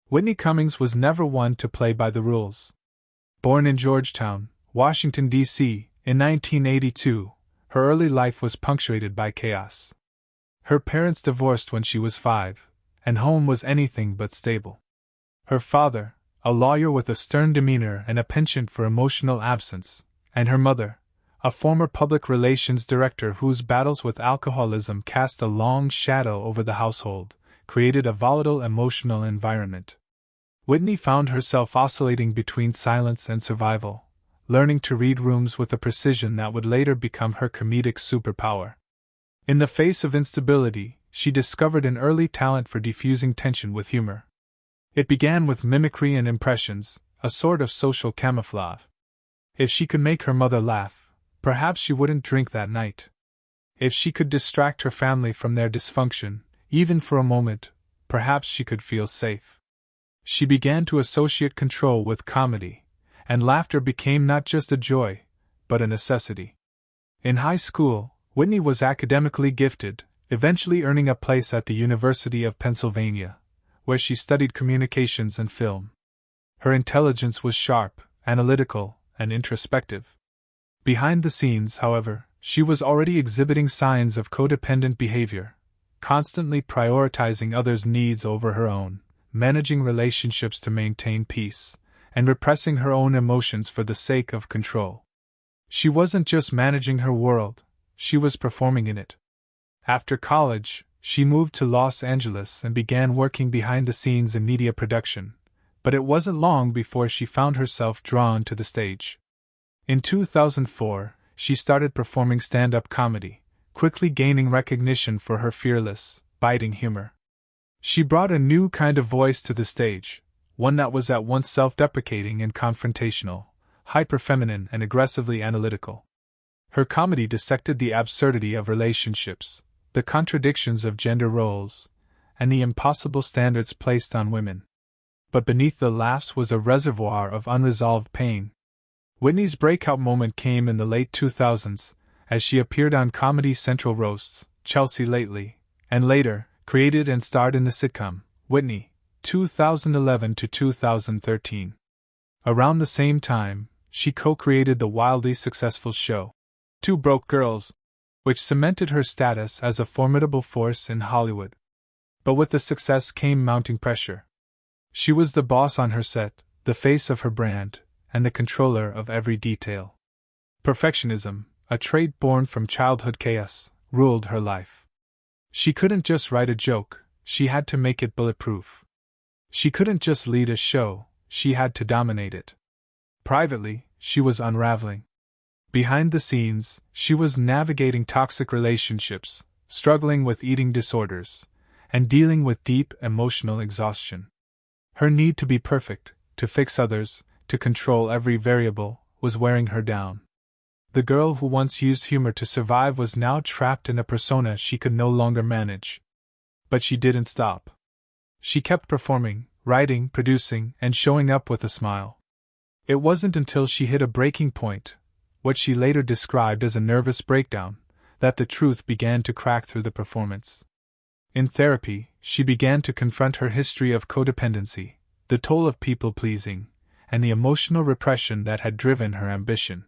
Whitney Cummings was never one to play by the rules. Born in Georgetown, Washington, D.C., in 1982, her early life was punctuated by chaos. Her parents divorced when she was 5, and home was anything but stable. Her father, a lawyer with a stern demeanor and a penchant for emotional absence, and her mother, a former public relations director whose battles with alcoholism cast a long shadow over the household, created a volatile emotional environment. Whitney found herself oscillating between silence and survival, learning to read rooms with a precision that would later become her comedic superpower. In the face of instability, she discovered an early talent for diffusing tension with humor. It began with mimicry and impressions, a sort of social camouflage. If she could make her mother laugh, perhaps she wouldn't drink that night. If she could distract her family from their dysfunction, even for a moment, perhaps she could feel safe. She began to associate control with comedy, and laughter became not just a joy, but a necessity. In high school, Whitney was academically gifted, eventually earning a place at the University of Pennsylvania, where she studied communications and film. Her intelligence was sharp, analytical, and introspective. Behind the scenes, however, she was already exhibiting signs of codependent behavior, constantly prioritizing others' needs over her own, managing relationships to maintain peace, and repressing her own emotions for the sake of control. She wasn't just managing her world, she was performing in it. After college, she moved to Los Angeles and began working behind the scenes in media production, but it wasn't long before she found herself drawn to the stage. In 2004, she started performing stand-up comedy, quickly gaining recognition for her fearless, biting humor. She brought a new kind of voice to the stage, one that was at once self-deprecating and confrontational, hyper-feminine and aggressively analytical. Her comedy dissected the absurdity of relationships, the contradictions of gender roles, and the impossible standards placed on women. But beneath the laughs was a reservoir of unresolved pain. Whitney's breakout moment came in the late 2000s, as she appeared on Comedy Central roasts, Chelsea Lately, and later, created and starred in the sitcom, Whitney, 2011 to 2013. Around the same time, she co-created the wildly successful show, Two Broke Girls, which cemented her status as a formidable force in Hollywood. But with the success came mounting pressure. She was the boss on her set, the face of her brand, and the controller of every detail. Perfectionism, a trait born from childhood chaos, ruled her life. She couldn't just write a joke, she had to make it bulletproof. She couldn't just lead a show, she had to dominate it. Privately, she was unraveling. Behind the scenes, she was navigating toxic relationships, struggling with eating disorders, and dealing with deep emotional exhaustion. Her need to be perfect, to fix others, to control every variable, was wearing her down. The girl who once used humor to survive was now trapped in a persona she could no longer manage. But she didn't stop. She kept performing, writing, producing, and showing up with a smile. It wasn't until she hit a breaking point, what she later described as a nervous breakdown, that the truth began to crack through the performance. In therapy, she began to confront her history of codependency, the toll of people-pleasing, and the emotional repression that had driven her ambition.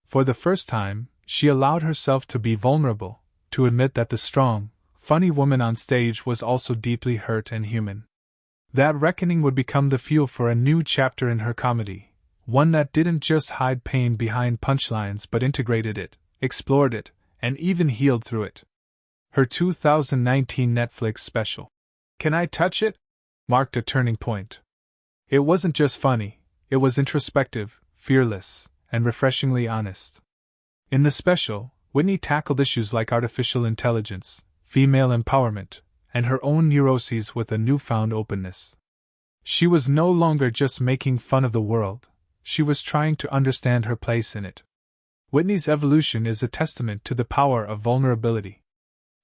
For the first time, she allowed herself to be vulnerable, to admit that the strong, funny woman on stage was also deeply hurt and human. That reckoning would become the fuel for a new chapter in her comedy, one that didn't just hide pain behind punchlines but integrated it, explored it, and even healed through it. Her 2019 Netflix special, Can I Touch It?, marked a turning point. It wasn't just funny, it was introspective, fearless, and refreshingly honest. In the special, Whitney tackled issues like artificial intelligence, female empowerment, and her own neuroses with a newfound openness. She was no longer just making fun of the world, she was trying to understand her place in it. Whitney's evolution is a testament to the power of vulnerability.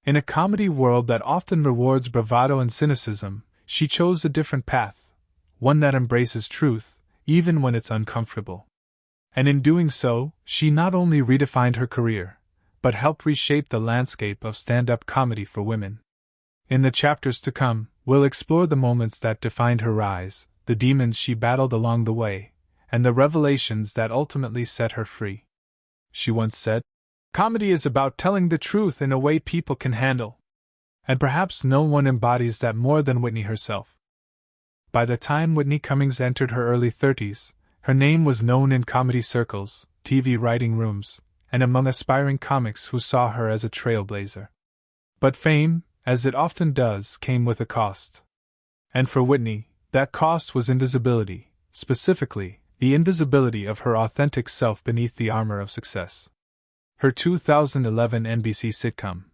In a comedy world that often rewards bravado and cynicism, she chose a different path, one that embraces truth, even when it's uncomfortable. And in doing so, she not only redefined her career, but helped reshape the landscape of stand-up comedy for women. In the chapters to come, We'll explore the moments that defined her rise, the demons she battled along the way, and the revelations that ultimately set her free. She once said, "Comedy is about telling the truth in a way people can handle." And perhaps no one embodies that more than Whitney herself. By the time Whitney Cummings entered her early 30s, her name was known in comedy circles, TV writing rooms, and among aspiring comics who saw her as a trailblazer. But fame, as it often does, came with a cost. And for Whitney, that cost was invisibility, specifically, the invisibility of her authentic self beneath the armor of success. Her 2011 NBC sitcom,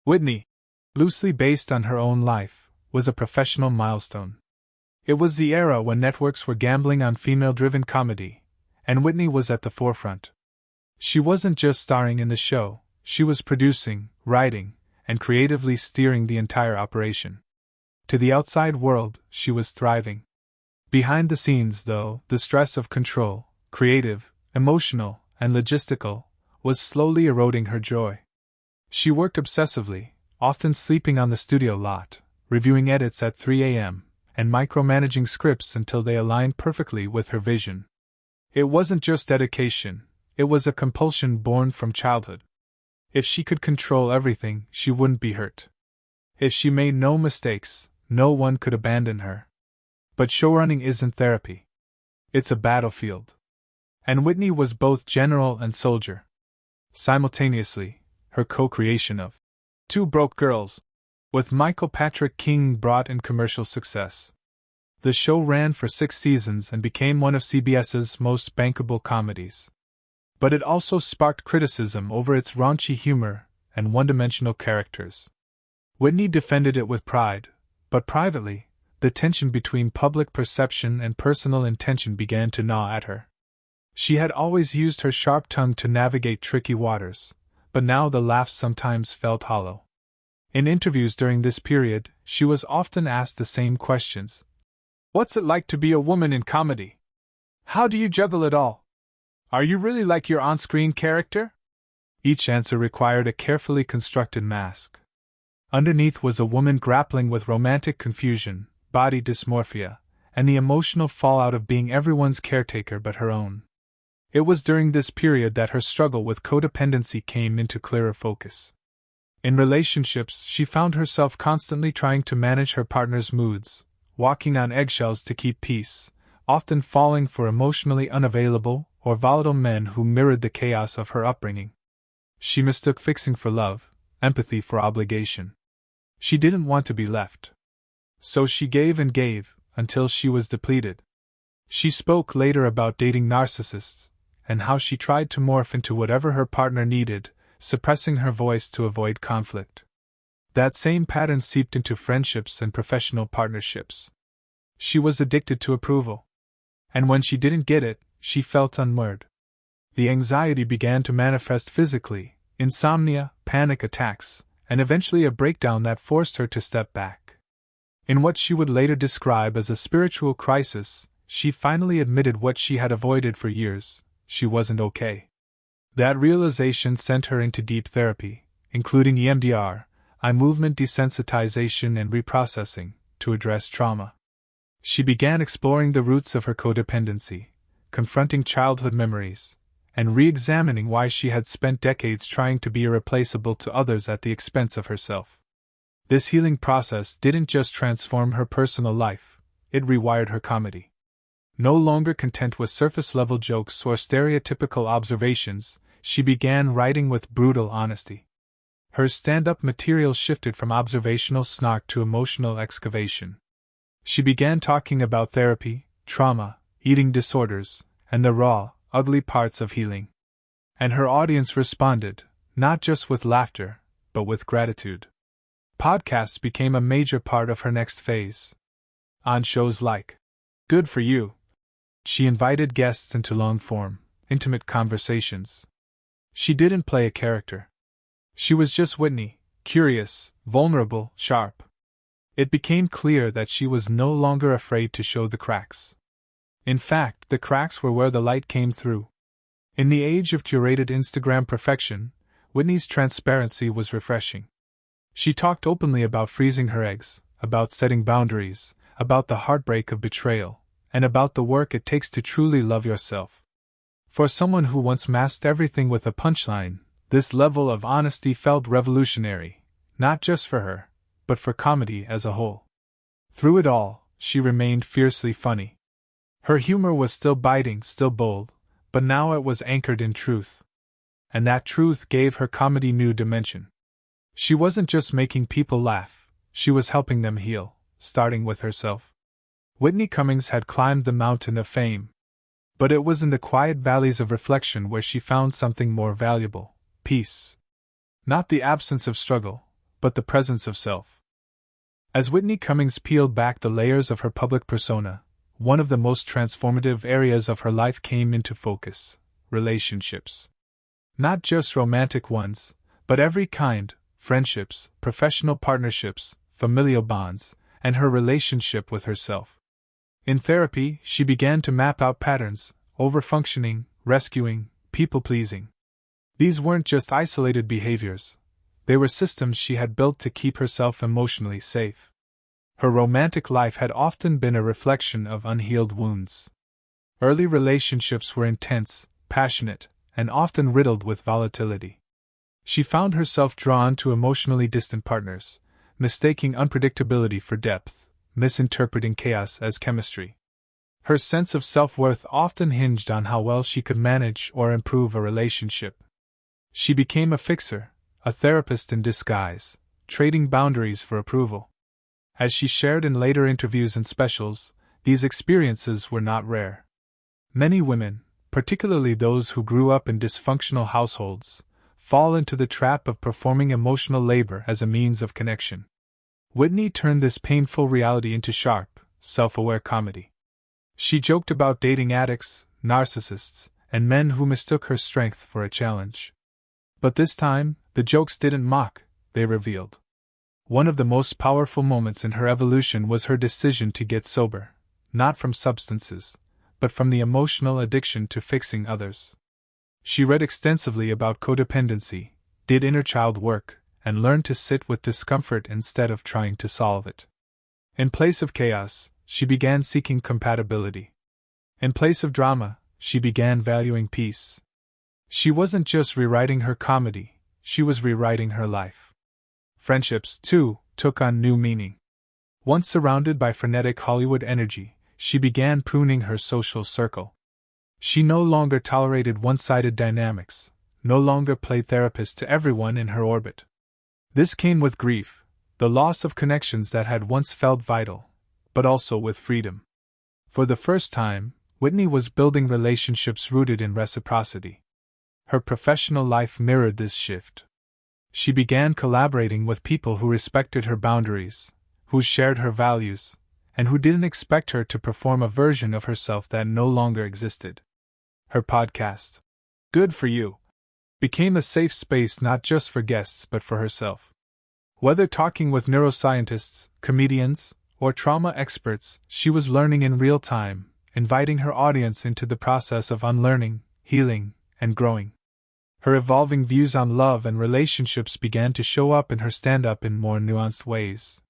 Whitney, loosely based on her own life, was a professional milestone. It was the era when networks were gambling on female-driven comedy, and Whitney was at the forefront. She wasn't just starring in the show, she was producing, writing, and creatively steering the entire operation. To the outside world, she was thriving. Behind the scenes, though, the stress of control, creative, emotional, and logistical, was slowly eroding her joy. She worked obsessively, often sleeping on the studio lot, reviewing edits at 3 a.m., and micromanaging scripts until they aligned perfectly with her vision. It wasn't just dedication, it was a compulsion born from childhood. If she could control everything, she wouldn't be hurt. If she made no mistakes, no one could abandon her. But showrunning isn't therapy. It's a battlefield. And Whitney was both general and soldier. Simultaneously, her co-creation of Two Broke Girls with Michael Patrick King brought in commercial success. The show ran for 6 seasons and became one of CBS's most bankable comedies. But it also sparked criticism over its raunchy humor and one-dimensional characters. Whitney defended it with pride, but privately, the tension between public perception and personal intention began to gnaw at her. She had always used her sharp tongue to navigate tricky waters, but now the laughs sometimes felt hollow. In interviews during this period, she was often asked the same questions. What's it like to be a woman in comedy? How do you juggle it all? Are you really like your on-screen character? Each answer required a carefully constructed mask. Underneath was a woman grappling with romantic confusion, body dysmorphia, and the emotional fallout of being everyone's caretaker but her own. It was during this period that her struggle with codependency came into clearer focus. In relationships, she found herself constantly trying to manage her partner's moods, walking on eggshells to keep peace, often falling for emotionally unavailable or volatile men who mirrored the chaos of her upbringing. She mistook fixing for love, empathy for obligation. She didn't want to be left. So she gave and gave, until she was depleted. She spoke later about dating narcissists, and how she tried to morph into whatever her partner needed, suppressing her voice to avoid conflict. That same pattern seeped into friendships and professional partnerships. She was addicted to approval. And when she didn't get it, she felt unmoored. The anxiety began to manifest physically, insomnia, panic attacks, and eventually a breakdown that forced her to step back. In what she would later describe as a spiritual crisis, she finally admitted what she had avoided for years: she wasn't okay. That realization sent her into deep therapy, including EMDR, eye movement desensitization and reprocessing, to address trauma. She began exploring the roots of her codependency, confronting childhood memories, and re-examining why she had spent decades trying to be irreplaceable to others at the expense of herself. This healing process didn't just transform her personal life, it rewired her comedy. No longer content with surface-level jokes or stereotypical observations, she began writing with brutal honesty. Her stand-up material shifted from observational snark to emotional excavation. She began talking about therapy, trauma, eating disorders, and the raw, ugly parts of healing. And her audience responded, not just with laughter, but with gratitude. Podcasts became a major part of her next phase. On shows like Good For You, she invited guests into long-form, intimate conversations. She didn't play a character. She was just Whitney, curious, vulnerable, sharp. It became clear that she was no longer afraid to show the cracks. In fact, the cracks were where the light came through. In the age of curated Instagram perfection, Whitney's transparency was refreshing. She talked openly about freezing her eggs, about setting boundaries, about the heartbreak of betrayal, and about the work it takes to truly love yourself. For someone who once masked everything with a punchline, this level of honesty felt revolutionary, not just for her, but for comedy as a whole. Through it all, she remained fiercely funny. Her humor was still biting, still bold, but now it was anchored in truth. And that truth gave her comedy new dimension. She wasn't just making people laugh, she was helping them heal, starting with herself. Whitney Cummings had climbed the mountain of fame. But it was in the quiet valleys of reflection where she found something more valuable: peace. Not the absence of struggle, but the presence of self. As Whitney Cummings peeled back the layers of her public persona, one of the most transformative areas of her life came into focus: relationships. Not just romantic ones, but every kind: friendships, professional partnerships, familial bonds, and her relationship with herself. In therapy, she began to map out patterns: overfunctioning, rescuing, people-pleasing. These weren't just isolated behaviors. They were systems she had built to keep herself emotionally safe. Her romantic life had often been a reflection of unhealed wounds. Early relationships were intense, passionate, and often riddled with volatility. She found herself drawn to emotionally distant partners, mistaking unpredictability for depth, misinterpreting chaos as chemistry. Her sense of self-worth often hinged on how well she could manage or improve a relationship. She became a fixer, a therapist in disguise, trading boundaries for approval. As she shared in later interviews and specials, these experiences were not rare. Many women, particularly those who grew up in dysfunctional households, fall into the trap of performing emotional labor as a means of connection. Whitney turned this painful reality into sharp, self-aware comedy. She joked about dating addicts, narcissists, and men who mistook her strength for a challenge. But this time, the jokes didn't mock, they revealed. One of the most powerful moments in her evolution was her decision to get sober, not from substances, but from the emotional addiction to fixing others. She read extensively about codependency, did inner child work, and learned to sit with discomfort instead of trying to solve it. In place of chaos, she began seeking compatibility. In place of drama, she began valuing peace. She wasn't just rewriting her comedy, she was rewriting her life. Friendships, too, took on new meaning. Once surrounded by frenetic Hollywood energy, she began pruning her social circle. She no longer tolerated one-sided dynamics, no longer played therapist to everyone in her orbit. This came with grief, the loss of connections that had once felt vital, but also with freedom. For the first time, Whitney was building relationships rooted in reciprocity. Her professional life mirrored this shift. She began collaborating with people who respected her boundaries, who shared her values, and who didn't expect her to perform a version of herself that no longer existed. Her podcast, Good For You, became a safe space not just for guests but for herself. Whether talking with neuroscientists, comedians, or trauma experts, she was learning in real time, inviting her audience into the process of unlearning, healing, and growing. Her evolving views on love and relationships began to show up in her stand-up in more nuanced ways.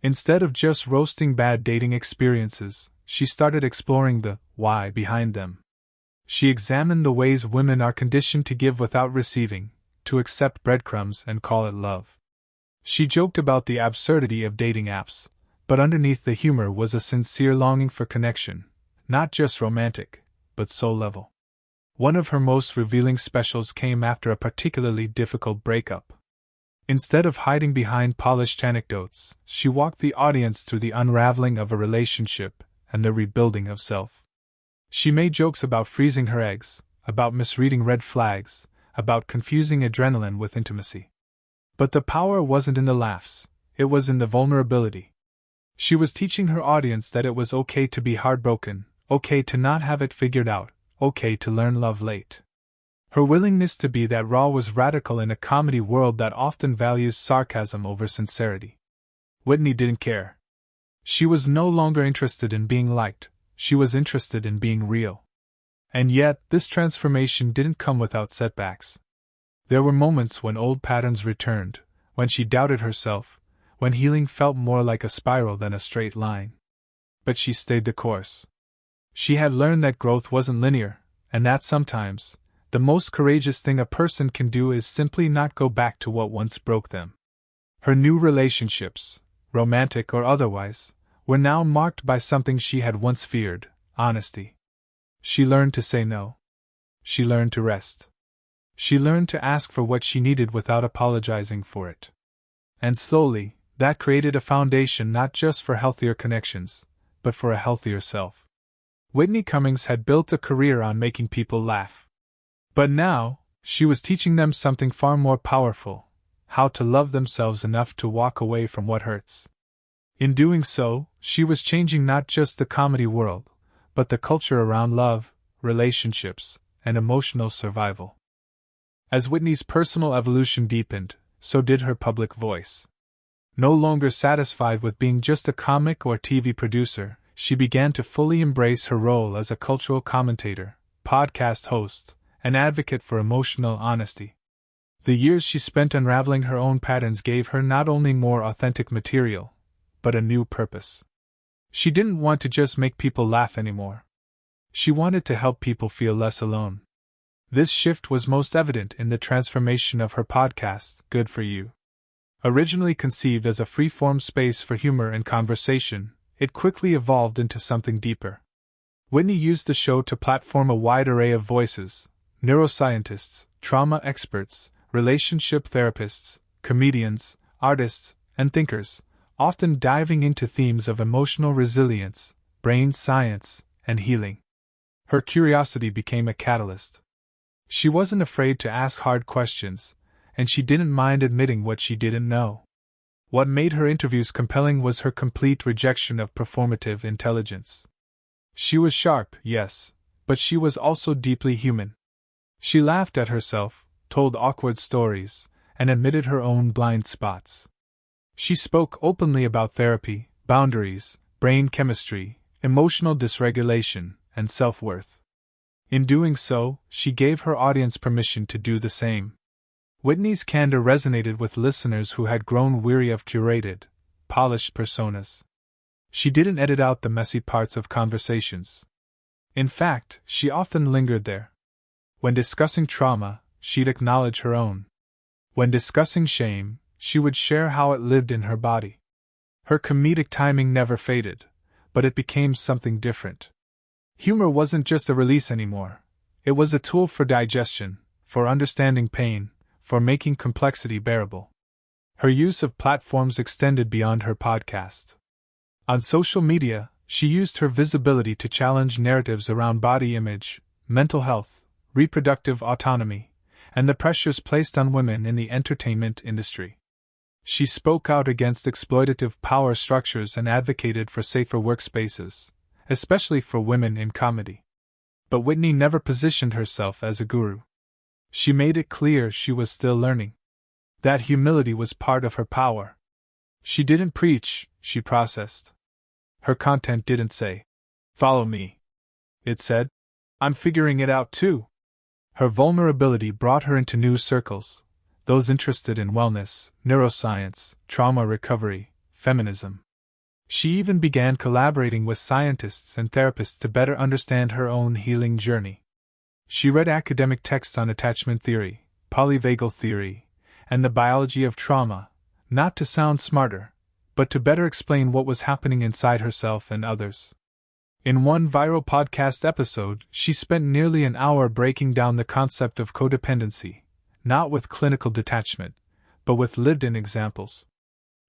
Instead of just roasting bad dating experiences, she started exploring the why behind them. She examined the ways women are conditioned to give without receiving, to accept breadcrumbs and call it love. She joked about the absurdity of dating apps, but underneath the humor was a sincere longing for connection, not just romantic, but soul-level. One of her most revealing specials came after a particularly difficult breakup. Instead of hiding behind polished anecdotes, she walked the audience through the unraveling of a relationship and the rebuilding of self. She made jokes about freezing her eggs, about misreading red flags, about confusing adrenaline with intimacy. But the power wasn't in the laughs, it was in the vulnerability. She was teaching her audience that it was okay to be heartbroken, okay to not have it figured out, okay to learn love late. Her willingness to be that raw was radical in a comedy world that often values sarcasm over sincerity. Whitney didn't care. She was no longer interested in being liked, she was interested in being real. And yet, this transformation didn't come without setbacks. There were moments when old patterns returned, when she doubted herself, when healing felt more like a spiral than a straight line. But she stayed the course. She had learned that growth wasn't linear, and that sometimes, the most courageous thing a person can do is simply not go back to what once broke them. Her new relationships, romantic or otherwise, were now marked by something she had once feared: honesty. She learned to say no. She learned to rest. She learned to ask for what she needed without apologizing for it. And slowly, that created a foundation not just for healthier connections, but for a healthier self. Whitney Cummings had built a career on making people laugh. But now, she was teaching them something far more powerful: how to love themselves enough to walk away from what hurts. In doing so, she was changing not just the comedy world, but the culture around love, relationships, and emotional survival. As Whitney's personal evolution deepened, so did her public voice. No longer satisfied with being just a comic or TV producer, she began to fully embrace her role as a cultural commentator, podcast host, and advocate for emotional honesty. The years she spent unraveling her own patterns gave her not only more authentic material, but a new purpose. She didn't want to just make people laugh anymore. She wanted to help people feel less alone. This shift was most evident in the transformation of her podcast, Good For You. Originally conceived as a free-form space for humor and conversation, it quickly evolved into something deeper. Whitney used the show to platform a wide array of voices: neuroscientists, trauma experts, relationship therapists, comedians, artists, and thinkers, often diving into themes of emotional resilience, brain science, and healing. Her curiosity became a catalyst. She wasn't afraid to ask hard questions, and she didn't mind admitting what she didn't know. What made her interviews compelling was her complete rejection of performative intelligence. She was sharp, yes, but she was also deeply human. She laughed at herself, told awkward stories, and admitted her own blind spots. She spoke openly about therapy, boundaries, brain chemistry, emotional dysregulation, and self-worth. In doing so, she gave her audience permission to do the same. Whitney's candor resonated with listeners who had grown weary of curated, polished personas. She didn't edit out the messy parts of conversations. In fact, she often lingered there. When discussing trauma, she'd acknowledge her own. When discussing shame, she would share how it lived in her body. Her comedic timing never faded, but it became something different. Humor wasn't just a release anymore. It was a tool for digestion, for understanding pain, for making complexity bearable. Her use of platforms extended beyond her podcast. On social media, she used her visibility to challenge narratives around body image, mental health, reproductive autonomy, and the pressures placed on women in the entertainment industry. She spoke out against exploitative power structures and advocated for safer workspaces, especially for women in comedy. But Whitney never positioned herself as a guru. She made it clear she was still learning. That humility was part of her power. She didn't preach, she processed. Her content didn't say, "Follow me." It said, "I'm figuring it out too." Her vulnerability brought her into new circles, those interested in wellness, neuroscience, trauma recovery, feminism. She even began collaborating with scientists and therapists to better understand her own healing journey. She read academic texts on attachment theory, polyvagal theory, and the biology of trauma, not to sound smarter, but to better explain what was happening inside herself and others. In one viral podcast episode, she spent nearly an hour breaking down the concept of codependency, not with clinical detachment, but with lived-in examples.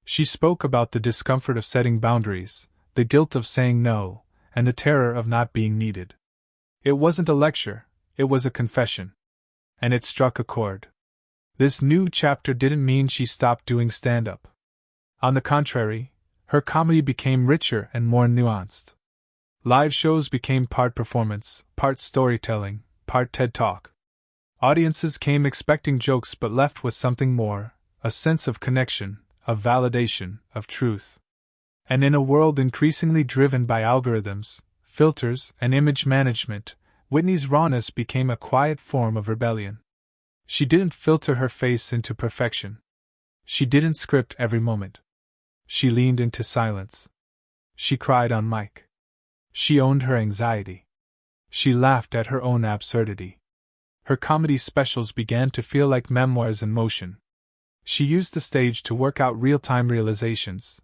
She spoke about the discomfort of setting boundaries, the guilt of saying no, and the terror of not being needed. It wasn't a lecture, it was a confession. And it struck a chord. This new chapter didn't mean she stopped doing stand-up. On the contrary, her comedy became richer and more nuanced. Live shows became part performance, part storytelling, part TED Talk. Audiences came expecting jokes but left with something more, a sense of connection, of validation, of truth. And in a world increasingly driven by algorithms, filters, and image management, Whitney's rawness became a quiet form of rebellion. She didn't filter her face into perfection. She didn't script every moment. She leaned into silence. She cried on mic. She owned her anxiety. She laughed at her own absurdity. Her comedy specials began to feel like memoirs in motion. She used the stage to work out real-time realizations.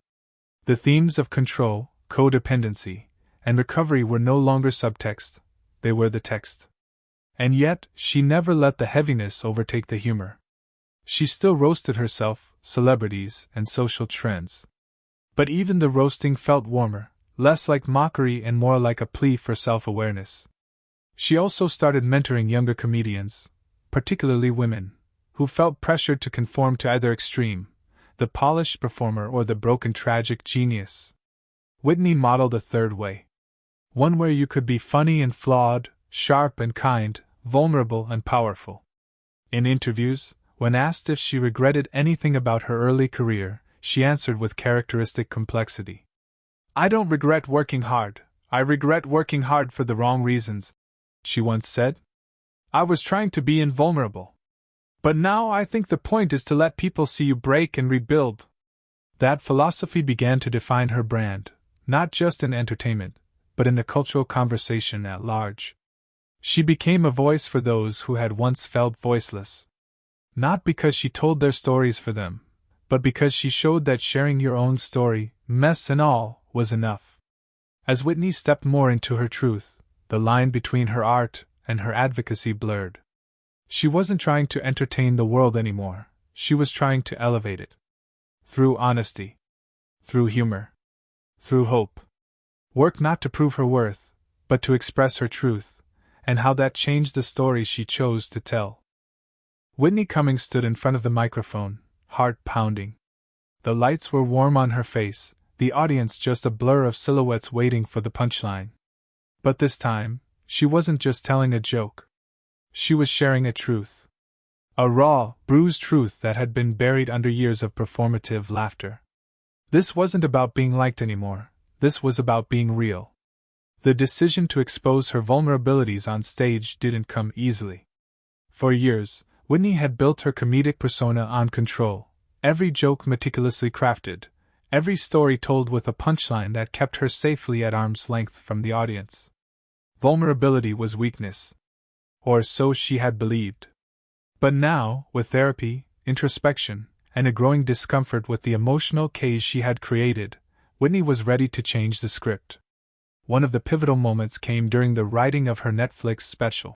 The themes of control, codependency, and recovery were no longer subtext, they were the text. And yet, she never let the heaviness overtake the humor. She still roasted herself, celebrities, and social trends. But even the roasting felt warmer, less like mockery and more like a plea for self-awareness. She also started mentoring younger comedians, particularly women, who felt pressured to conform to either extreme, the polished performer or the broken tragic genius. Whitney modeled a third way. One where you could be funny and flawed, sharp and kind, vulnerable and powerful. In interviews, when asked if she regretted anything about her early career, she answered with characteristic complexity. "I don't regret working hard, I regret working hard for the wrong reasons," she once said. "I was trying to be invulnerable. But now I think the point is to let people see you break and rebuild." That philosophy began to define her brand, not just in entertainment, but in the cultural conversation at large. She became a voice for those who had once felt voiceless. Not because she told their stories for them, but because she showed that sharing your own story, mess and all, was enough. As Whitney stepped more into her truth, the line between her art and her advocacy blurred. She wasn't trying to entertain the world anymore, she was trying to elevate it. Through honesty. Through humor. Through hope. Work not to prove her worth, but to express her truth, and how that changed the story she chose to tell. Whitney Cummings stood in front of the microphone, heart pounding. The lights were warm on her face, the audience just a blur of silhouettes waiting for the punchline. But this time, she wasn't just telling a joke. She was sharing a truth. A raw, bruised truth that had been buried under years of performative laughter. This wasn't about being liked anymore, this was about being real. The decision to expose her vulnerabilities on stage didn't come easily. For years, Whitney had built her comedic persona on control, every joke meticulously crafted, every story told with a punchline that kept her safely at arm's length from the audience. Vulnerability was weakness. Or so she had believed. But now, with therapy, introspection, and a growing discomfort with the emotional cage she had created, Whitney was ready to change the script. One of the pivotal moments came during the writing of her Netflix special.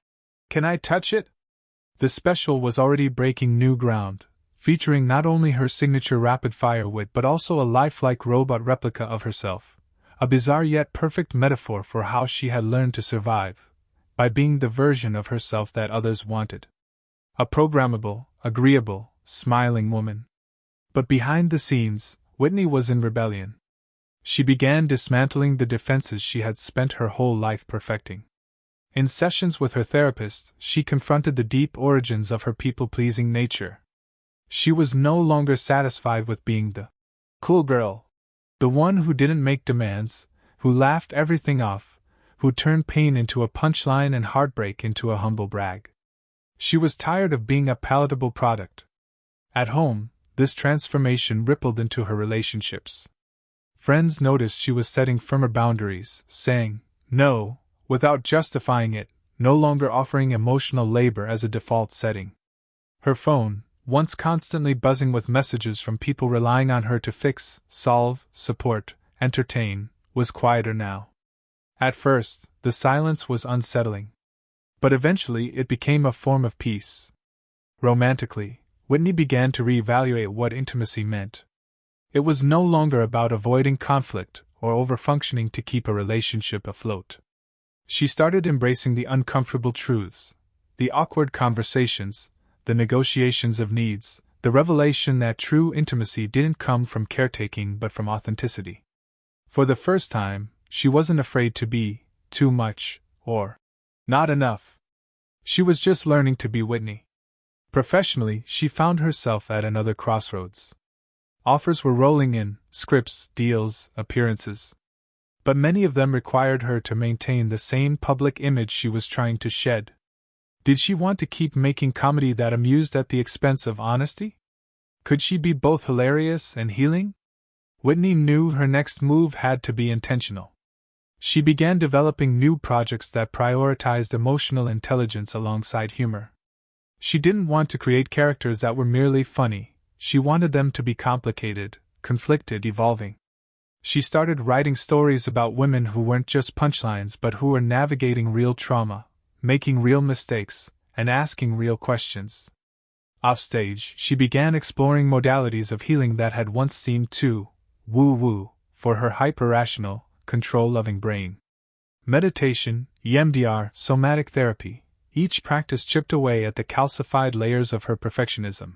Can I touch it? The special was already breaking new ground, featuring not only her signature rapid-fire wit but also a lifelike robot replica of herself, a bizarre yet perfect metaphor for how she had learned to survive, by being the version of herself that others wanted. A programmable, agreeable, smiling woman. But behind the scenes, Whitney was in rebellion. She began dismantling the defenses she had spent her whole life perfecting. In sessions with her therapist, she confronted the deep origins of her people-pleasing nature. She was no longer satisfied with being the cool girl, the one who didn't make demands, who laughed everything off, who turned pain into a punchline and heartbreak into a humble brag. She was tired of being a palatable product. At home, this transformation rippled into her relationships. Friends noticed she was setting firmer boundaries, saying no, without justifying it, no longer offering emotional labor as a default setting. Her phone, once constantly buzzing with messages from people relying on her to fix, solve, support, entertain, was quieter now. At first, the silence was unsettling. But eventually it became a form of peace. Romantically, Whitney began to reevaluate what intimacy meant. It was no longer about avoiding conflict or overfunctioning to keep a relationship afloat. She started embracing the uncomfortable truths, the awkward conversations, the negotiations of needs, the revelation that true intimacy didn't come from caretaking but from authenticity. For the first time, she wasn't afraid to be too much or not enough. She was just learning to be Whitney. Professionally, she found herself at another crossroads. Offers were rolling in, scripts, deals, appearances. But many of them required her to maintain the same public image she was trying to shed. Did she want to keep making comedy that amused at the expense of honesty? Could she be both hilarious and healing? Whitney knew her next move had to be intentional. She began developing new projects that prioritized emotional intelligence alongside humor. She didn't want to create characters that were merely funny, she wanted them to be complicated, conflicted, evolving. She started writing stories about women who weren't just punchlines but who were navigating real trauma, making real mistakes, and asking real questions. Offstage, she began exploring modalities of healing that had once seemed too woo-woo for her hyper-rational, control-loving brain. Meditation, EMDR, somatic therapy, each practice chipped away at the calcified layers of her perfectionism.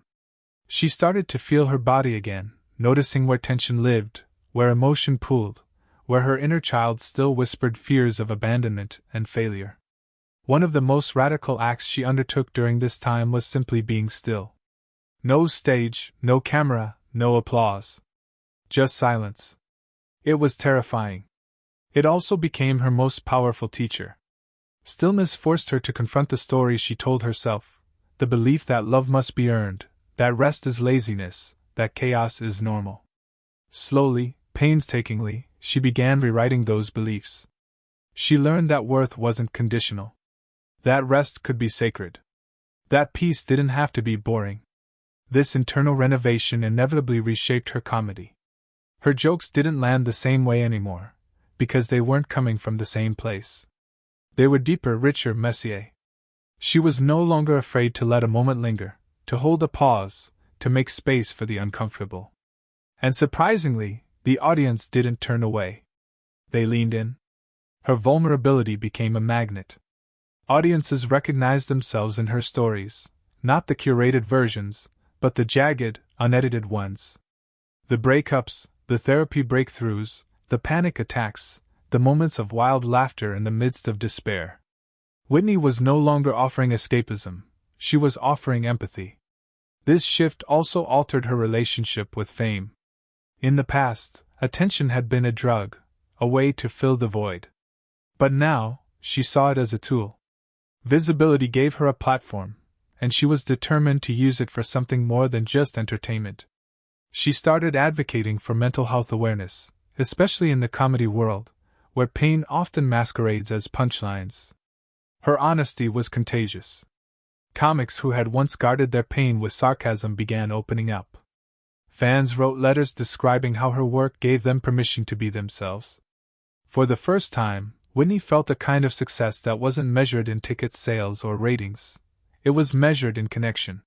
She started to feel her body again, noticing where tension lived, where emotion pooled, where her inner child still whispered fears of abandonment and failure. One of the most radical acts she undertook during this time was simply being still. No stage, no camera, no applause. Just silence. It was terrifying. It also became her most powerful teacher. Stillness forced her to confront the stories she told herself, the belief that love must be earned, that rest is laziness, that chaos is normal. Slowly, painstakingly, she began rewriting those beliefs. She learned that worth wasn't conditional. That rest could be sacred. That peace didn't have to be boring. This internal renovation inevitably reshaped her comedy. Her jokes didn't land the same way anymore, because they weren't coming from the same place. They were deeper, richer, messier. She was no longer afraid to let a moment linger, to hold a pause, to make space for the uncomfortable. And surprisingly, the audience didn't turn away. They leaned in. Her vulnerability became a magnet. Audiences recognized themselves in her stories, not the curated versions, but the jagged, unedited ones. The breakups, the therapy breakthroughs, the panic attacks, the moments of wild laughter in the midst of despair. Whitney was no longer offering escapism, she was offering empathy. This shift also altered her relationship with fame. In the past, attention had been a drug, a way to fill the void. But now, she saw it as a tool. Visibility gave her a platform, and she was determined to use it for something more than just entertainment. She started advocating for mental health awareness, especially in the comedy world, where pain often masquerades as punchlines. Her honesty was contagious. Comics who had once guarded their pain with sarcasm began opening up. Fans wrote letters describing how her work gave them permission to be themselves. For the first time, Whitney felt a kind of success that wasn't measured in ticket sales or ratings. It was measured in connection.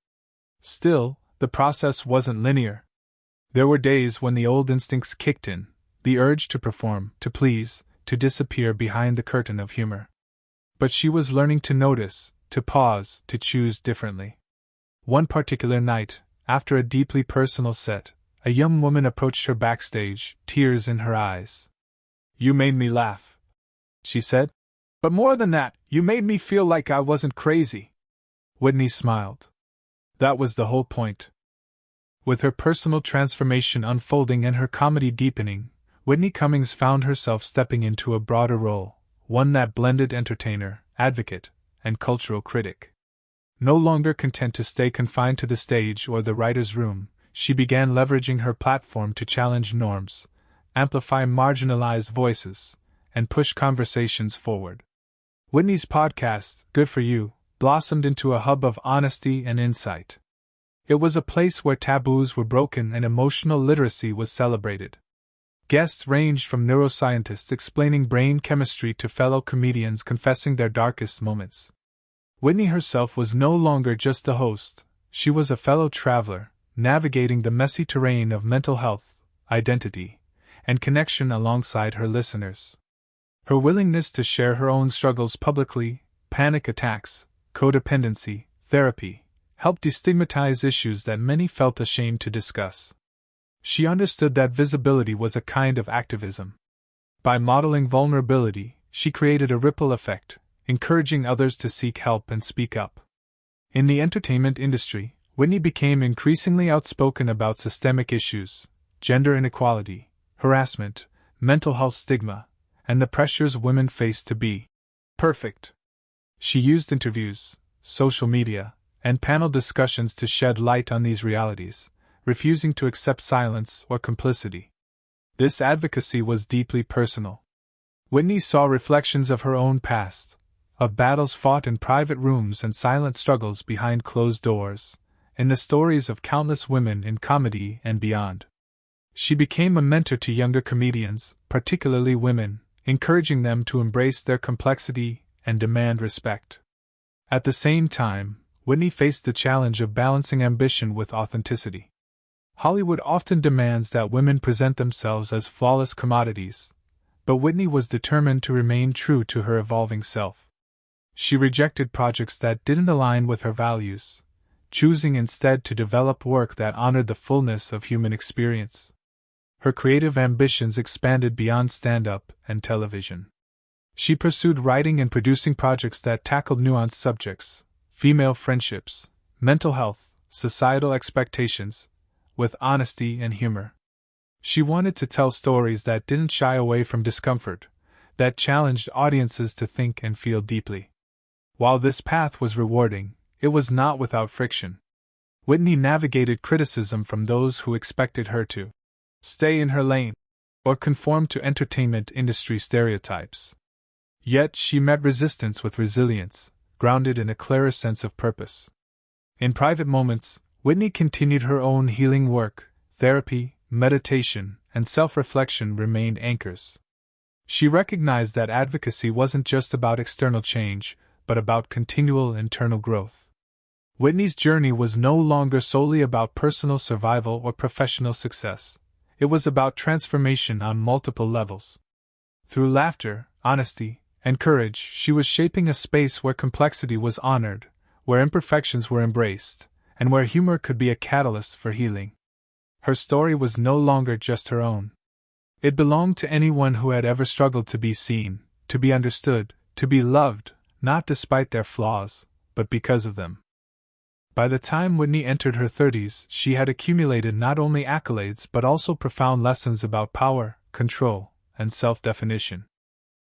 Still, the process wasn't linear. There were days when the old instincts kicked in, the urge to perform, to please, to disappear behind the curtain of humor. But she was learning to notice, to pause, to choose differently. One particular night, after a deeply personal set, a young woman approached her backstage, tears in her eyes. "You made me laugh," she said. "But more than that, you made me feel like I wasn't crazy." Whitney smiled. That was the whole point. With her personal transformation unfolding and her comedy deepening, Whitney Cummings found herself stepping into a broader role, one that blended entertainer, advocate, and cultural critic. No longer content to stay confined to the stage or the writer's room, she began leveraging her platform to challenge norms, amplify marginalized voices, and push conversations forward. Whitney's podcast, Good For You, blossomed into a hub of honesty and insight. It was a place where taboos were broken and emotional literacy was celebrated. Guests ranged from neuroscientists explaining brain chemistry to fellow comedians confessing their darkest moments. Whitney herself was no longer just the host, she was a fellow traveler, navigating the messy terrain of mental health, identity, and connection alongside her listeners. Her willingness to share her own struggles publicly, panic attacks, codependency, therapy, helped destigmatize issues that many felt ashamed to discuss. She understood that visibility was a kind of activism. By modeling vulnerability, she created a ripple effect, encouraging others to seek help and speak up. In the entertainment industry, Whitney became increasingly outspoken about systemic issues, gender inequality, harassment, mental health stigma, and the pressures women face to be perfect. She used interviews, social media, and panel discussions to shed light on these realities, refusing to accept silence or complicity. This advocacy was deeply personal. Whitney saw reflections of her own past, of battles fought in private rooms and silent struggles behind closed doors, in the stories of countless women in comedy and beyond. She became a mentor to younger comedians, particularly women, encouraging them to embrace their complexity and demand respect. At the same time, Whitney faced the challenge of balancing ambition with authenticity. Hollywood often demands that women present themselves as flawless commodities, but Whitney was determined to remain true to her evolving self. She rejected projects that didn't align with her values, choosing instead to develop work that honored the fullness of human experience. Her creative ambitions expanded beyond stand-up and television. She pursued writing and producing projects that tackled nuanced subjects, female friendships, mental health, societal expectations, with honesty and humor. She wanted to tell stories that didn't shy away from discomfort, that challenged audiences to think and feel deeply. While this path was rewarding, it was not without friction. Whitney navigated criticism from those who expected her to stay in her lane or conform to entertainment industry stereotypes. Yet she met resistance with resilience, grounded in a clearer sense of purpose. In private moments, Whitney continued her own healing work. Therapy, meditation, and self-reflection remained anchors. She recognized that advocacy wasn't just about external change, but about continual internal growth. Whitney's journey was no longer solely about personal survival or professional success. It was about transformation on multiple levels. Through laughter, honesty, and courage, she was shaping a space where complexity was honored, where imperfections were embraced, and where humor could be a catalyst for healing. Her story was no longer just her own. It belonged to anyone who had ever struggled to be seen, to be understood, to be loved, not despite their flaws, but because of them. By the time Whitney entered her 30s, she had accumulated not only accolades but also profound lessons about power, control, and self-definition.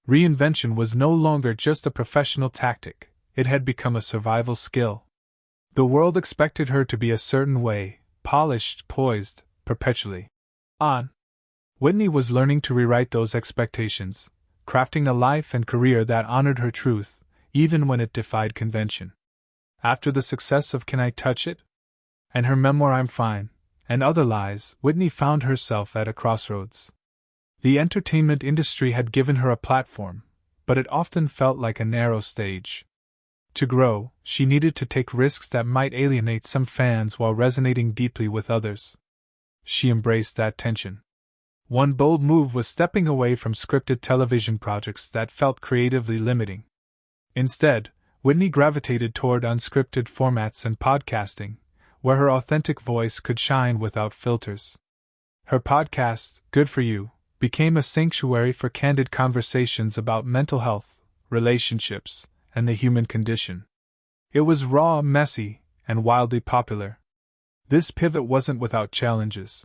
Reinvention was no longer just a professional tactic, it had become a survival skill. The world expected her to be a certain way, polished, poised, perpetually on. Whitney was learning to rewrite those expectations, crafting a life and career that honored her truth, even when it defied convention. After the success of Can I Touch It? And her memoir I'm Fine, and Other Lies, Whitney found herself at a crossroads. The entertainment industry had given her a platform, but it often felt like a narrow stage. To grow, she needed to take risks that might alienate some fans while resonating deeply with others. She embraced that tension. One bold move was stepping away from scripted television projects that felt creatively limiting. Instead, Whitney gravitated toward unscripted formats and podcasting, where her authentic voice could shine without filters. Her podcast, Good For You, became a sanctuary for candid conversations about mental health, relationships, and the human condition. It was raw, messy, and wildly popular. This pivot wasn't without challenges.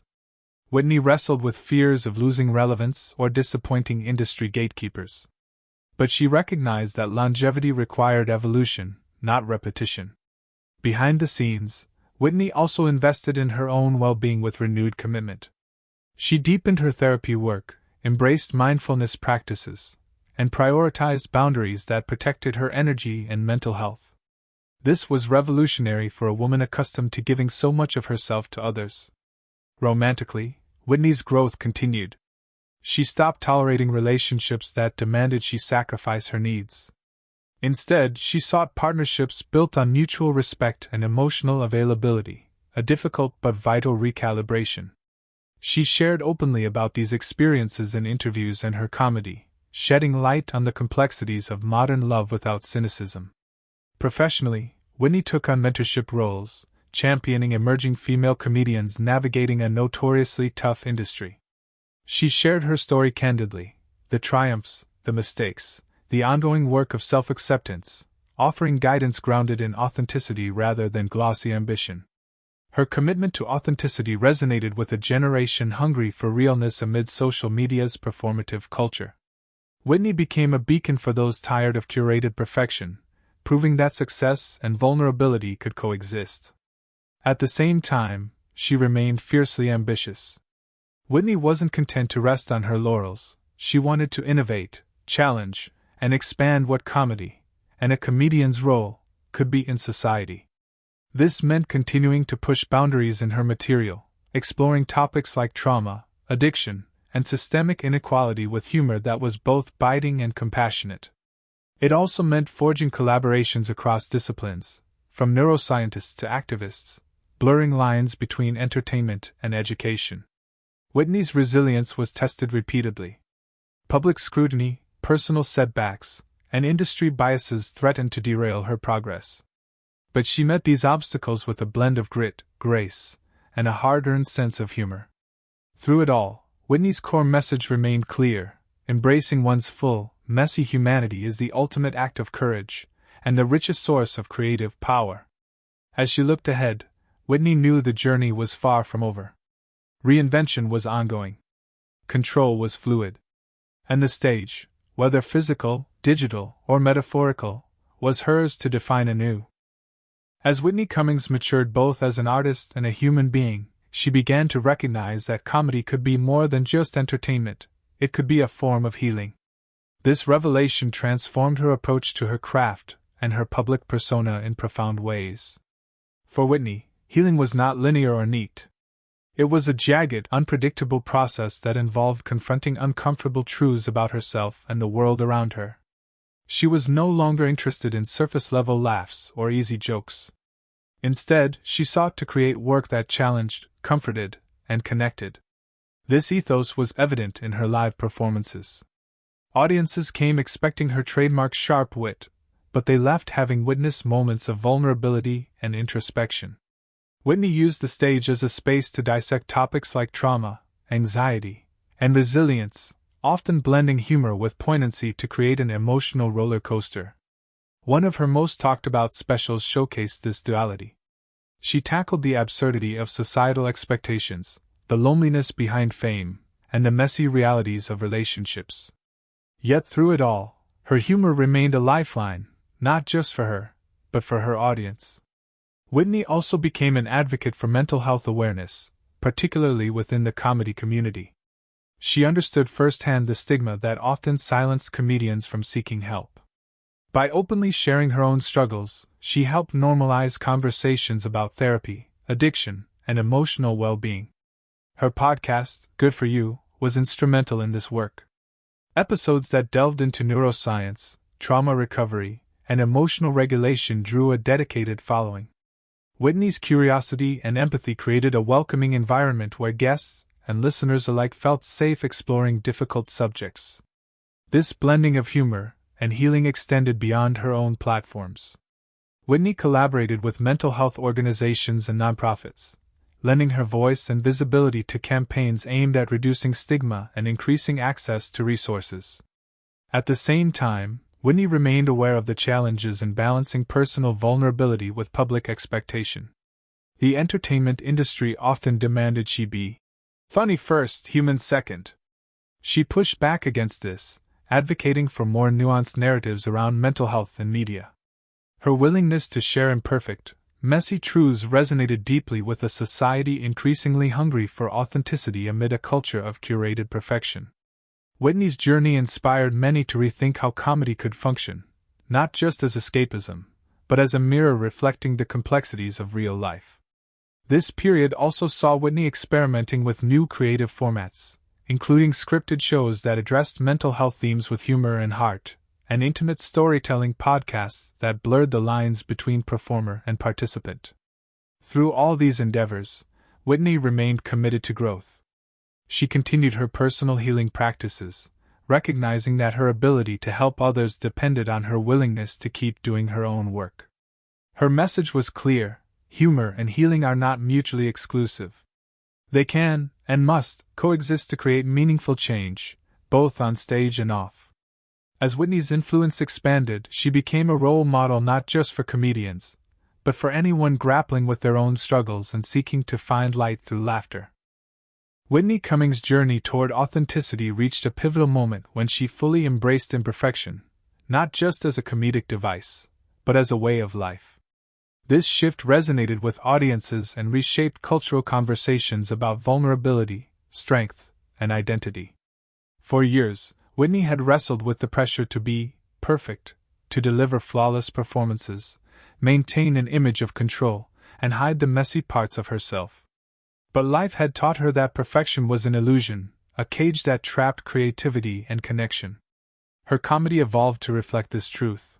Whitney wrestled with fears of losing relevance or disappointing industry gatekeepers. But she recognized that longevity required evolution, not repetition. Behind the scenes, Whitney also invested in her own well-being with renewed commitment. She deepened her therapy work, embraced mindfulness practices, and prioritized boundaries that protected her energy and mental health. This was revolutionary for a woman accustomed to giving so much of herself to others. Romantically, Whitney's growth continued. She stopped tolerating relationships that demanded she sacrifice her needs. Instead, she sought partnerships built on mutual respect and emotional availability, a difficult but vital recalibration. She shared openly about these experiences in interviews and her comedy, shedding light on the complexities of modern love without cynicism. Professionally, Whitney took on mentorship roles, championing emerging female comedians navigating a notoriously tough industry. She shared her story candidly, the triumphs, the mistakes, the ongoing work of self-acceptance, offering guidance grounded in authenticity rather than glossy ambition. Her commitment to authenticity resonated with a generation hungry for realness amid social media's performative culture. Whitney became a beacon for those tired of curated perfection, proving that success and vulnerability could coexist. At the same time, she remained fiercely ambitious. Whitney wasn't content to rest on her laurels. She wanted to innovate, challenge, and expand what comedy, and a comedian's role, could be in society. This meant continuing to push boundaries in her material, exploring topics like trauma, addiction, and systemic inequality with humor that was both biting and compassionate. It also meant forging collaborations across disciplines, from neuroscientists to activists, blurring lines between entertainment and education. Whitney's resilience was tested repeatedly. Public scrutiny, personal setbacks, and industry biases threatened to derail her progress. But she met these obstacles with a blend of grit, grace, and a hard-earned sense of humor. Through it all, Whitney's core message remained clear: embracing one's full, messy humanity is the ultimate act of courage, and the richest source of creative power. As she looked ahead, Whitney knew the journey was far from over. Reinvention was ongoing. Control was fluid. And the stage, whether physical, digital, or metaphorical, was hers to define anew. As Whitney Cummings matured both as an artist and a human being, she began to recognize that comedy could be more than just entertainment. It could be a form of healing. This revelation transformed her approach to her craft and her public persona in profound ways. For Whitney, healing was not linear or neat. It was a jagged, unpredictable process that involved confronting uncomfortable truths about herself and the world around her. She was no longer interested in surface-level laughs or easy jokes. Instead, she sought to create work that challenged, comforted, and connected. This ethos was evident in her live performances. Audiences came expecting her trademark sharp wit, but they left having witnessed moments of vulnerability and introspection. Whitney used the stage as a space to dissect topics like trauma, anxiety, and resilience, often blending humor with poignancy to create an emotional roller coaster. One of her most talked about specials showcased this duality. She tackled the absurdity of societal expectations, the loneliness behind fame, and the messy realities of relationships. Yet through it all, her humor remained a lifeline, not just for her, but for her audience. Whitney also became an advocate for mental health awareness, particularly within the comedy community. She understood firsthand the stigma that often silenced comedians from seeking help. By openly sharing her own struggles, she helped normalize conversations about therapy, addiction, and emotional well-being. Her podcast, Good For You, was instrumental in this work. Episodes that delved into neuroscience, trauma recovery, and emotional regulation drew a dedicated following. Whitney's curiosity and empathy created a welcoming environment where guests and listeners alike felt safe exploring difficult subjects. This blending of humor and healing extended beyond her own platforms. Whitney collaborated with mental health organizations and nonprofits, lending her voice and visibility to campaigns aimed at reducing stigma and increasing access to resources. At the same time, Whitney remained aware of the challenges in balancing personal vulnerability with public expectation. The entertainment industry often demanded she be funny first, human second. She pushed back against this, advocating for more nuanced narratives around mental health in media. Her willingness to share imperfect, messy truths resonated deeply with a society increasingly hungry for authenticity amid a culture of curated perfection. Whitney's journey inspired many to rethink how comedy could function, not just as escapism, but as a mirror reflecting the complexities of real life. This period also saw Whitney experimenting with new creative formats, including scripted shows that addressed mental health themes with humor and heart, and intimate storytelling podcasts that blurred the lines between performer and participant. Through all these endeavors, Whitney remained committed to growth. She continued her personal healing practices, recognizing that her ability to help others depended on her willingness to keep doing her own work. Her message was clear: humor and healing are not mutually exclusive. They can, and must, coexist to create meaningful change, both on stage and off. As Whitney's influence expanded, she became a role model not just for comedians, but for anyone grappling with their own struggles and seeking to find light through laughter. Whitney Cummings' journey toward authenticity reached a pivotal moment when she fully embraced imperfection, not just as a comedic device, but as a way of life. This shift resonated with audiences and reshaped cultural conversations about vulnerability, strength, and identity. For years, Whitney had wrestled with the pressure to be perfect, to deliver flawless performances, maintain an image of control, and hide the messy parts of herself. But life had taught her that perfection was an illusion, a cage that trapped creativity and connection. Her comedy evolved to reflect this truth.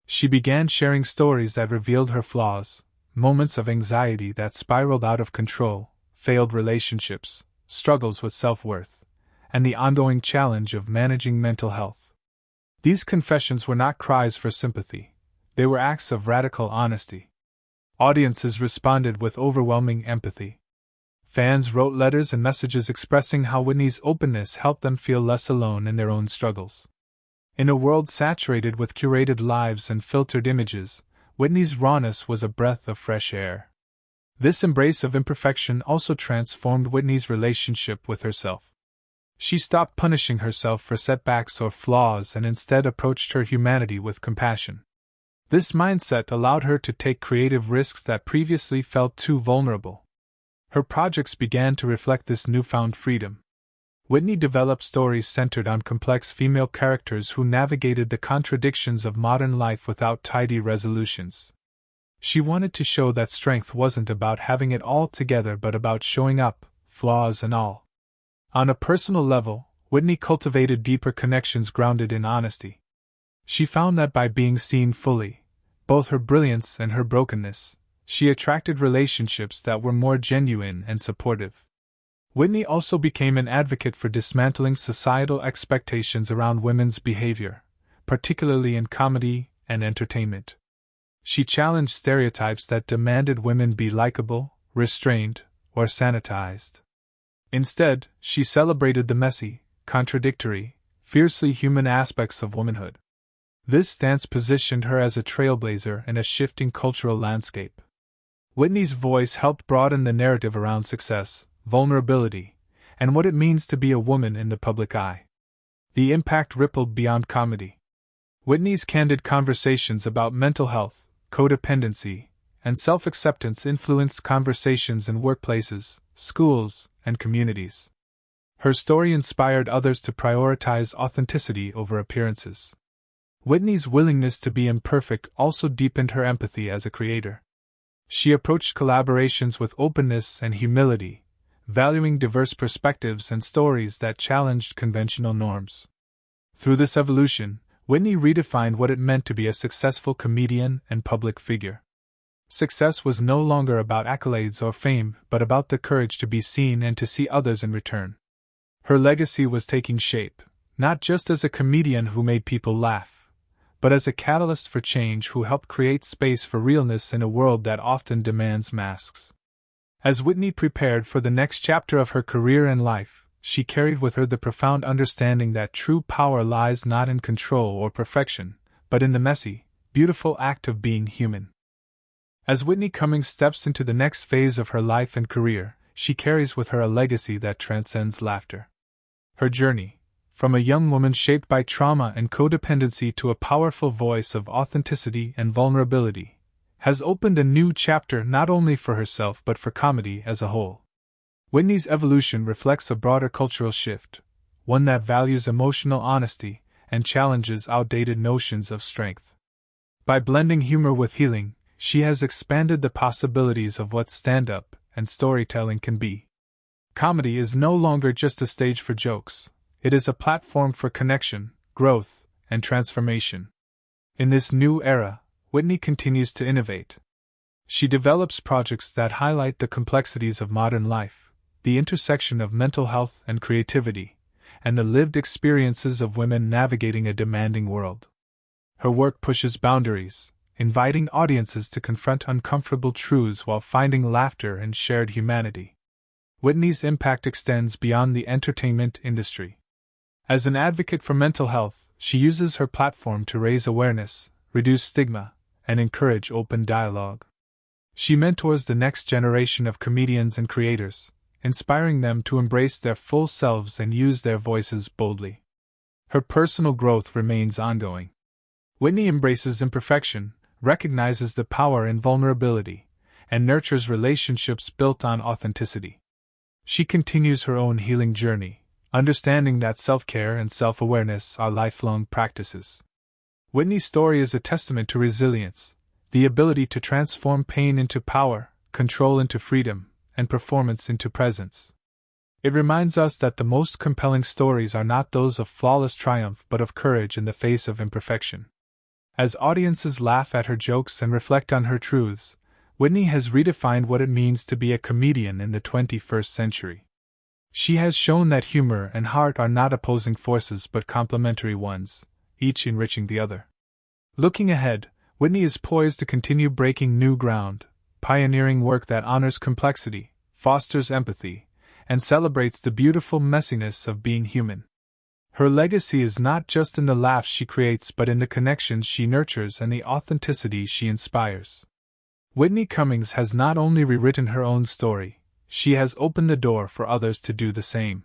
She began sharing stories that revealed her flaws, moments of anxiety that spiraled out of control, failed relationships, struggles with self-worth, and the ongoing challenge of managing mental health. These confessions were not cries for sympathy. They were acts of radical honesty. Audiences responded with overwhelming empathy. Fans wrote letters and messages expressing how Whitney's openness helped them feel less alone in their own struggles. In a world saturated with curated lives and filtered images, Whitney's rawness was a breath of fresh air. This embrace of imperfection also transformed Whitney's relationship with herself. She stopped punishing herself for setbacks or flaws and instead approached her humanity with compassion. This mindset allowed her to take creative risks that previously felt too vulnerable. Her projects began to reflect this newfound freedom. Whitney developed stories centered on complex female characters who navigated the contradictions of modern life without tidy resolutions. She wanted to show that strength wasn't about having it all together but about showing up, flaws and all. On a personal level, Whitney cultivated deeper connections grounded in honesty. She found that by being seen fully, both her brilliance and her brokenness, she attracted relationships that were more genuine and supportive. Whitney also became an advocate for dismantling societal expectations around women's behavior, particularly in comedy and entertainment. She challenged stereotypes that demanded women be likable, restrained, or sanitized. Instead, she celebrated the messy, contradictory, fiercely human aspects of womanhood. This stance positioned her as a trailblazer in a shifting cultural landscape. Whitney's voice helped broaden the narrative around success, vulnerability, and what it means to be a woman in the public eye. The impact rippled beyond comedy. Whitney's candid conversations about mental health, codependency, and self-acceptance influenced conversations in workplaces, schools, and communities. Her story inspired others to prioritize authenticity over appearances. Whitney's willingness to be imperfect also deepened her empathy as a creator. She approached collaborations with openness and humility, valuing diverse perspectives and stories that challenged conventional norms. Through this evolution, Whitney redefined what it meant to be a successful comedian and public figure. Success was no longer about accolades or fame, but about the courage to be seen and to see others in return. Her legacy was taking shape, not just as a comedian who made people laugh, but as a catalyst for change who helped create space for realness in a world that often demands masks. As Whitney prepared for the next chapter of her career and life, she carried with her the profound understanding that true power lies not in control or perfection, but in the messy, beautiful act of being human. As Whitney Cummings steps into the next phase of her life and career, she carries with her a legacy that transcends laughter. Her journey, from a young woman shaped by trauma and codependency to a powerful voice of authenticity and vulnerability, has opened a new chapter not only for herself but for comedy as a whole. Whitney's evolution reflects a broader cultural shift, one that values emotional honesty and challenges outdated notions of strength. By blending humor with healing, she has expanded the possibilities of what stand-up and storytelling can be. Comedy is no longer just a stage for jokes. It is a platform for connection, growth, and transformation. In this new era, Whitney continues to innovate. She develops projects that highlight the complexities of modern life, the intersection of mental health and creativity, and the lived experiences of women navigating a demanding world. Her work pushes boundaries, inviting audiences to confront uncomfortable truths while finding laughter and shared humanity. Whitney's impact extends beyond the entertainment industry. As an advocate for mental health, she uses her platform to raise awareness, reduce stigma, and encourage open dialogue. She mentors the next generation of comedians and creators, inspiring them to embrace their full selves and use their voices boldly. Her personal growth remains ongoing. Whitney embraces imperfection, recognizes the power in vulnerability, and nurtures relationships built on authenticity. She continues her own healing journey, understanding that self-care and self-awareness are lifelong practices. Whitney's story is a testament to resilience, the ability to transform pain into power, control into freedom, and performance into presence. It reminds us that the most compelling stories are not those of flawless triumph but of courage in the face of imperfection. As audiences laugh at her jokes and reflect on her truths, Whitney has redefined what it means to be a comedian in the 21st century. She has shown that humor and heart are not opposing forces but complementary ones, each enriching the other. Looking ahead, Whitney is poised to continue breaking new ground, pioneering work that honors complexity, fosters empathy, and celebrates the beautiful messiness of being human. Her legacy is not just in the laughs she creates but in the connections she nurtures and the authenticity she inspires. Whitney Cummings has not only rewritten her own story, she has opened the door for others to do the same.